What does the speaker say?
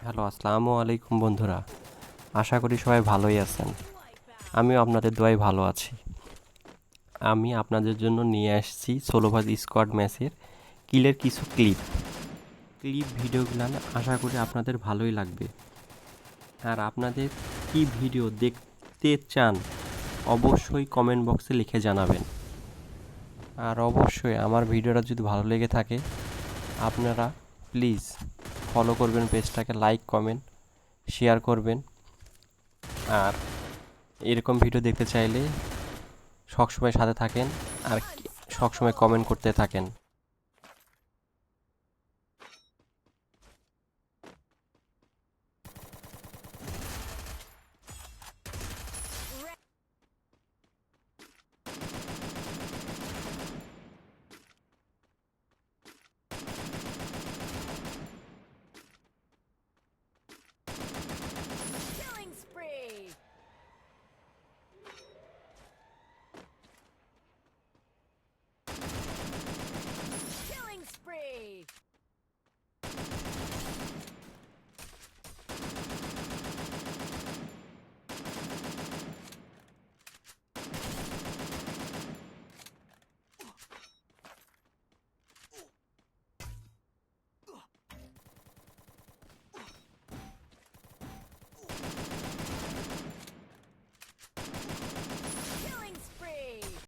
Hello, আসসালামু আলাইকুম বন্ধুরা। আশা করি সবাই ভালোই আছেন। আমিও আপনাদের দোয়ায় ভালো আছি। আমি আপনাদের জন্য নিয়ে আসছি সোলোভাজ স্কোয়াড ম্যাচের কিলের কিছু ভিডিওগুলো আশা করি আপনাদের ভালোই লাগবে। আর আপনাদের কি ভিডিও দেখতে চান অবশ্যই কমেন্ট বক্সে লিখে জানাবেন। আর অবশ্যই আমার ভিডিওটা যদি ভালো লেগে থাকে আপনারা প্লিজ ফলো করবেন, পেজটাকে লাইক কমেন্ট শেয়ার করবেন। আর এরকম ভিডিও দেখতে চাইলে সবসময় সাথে থাকেন আর সবসময় কমেন্ট করতে থাকেন।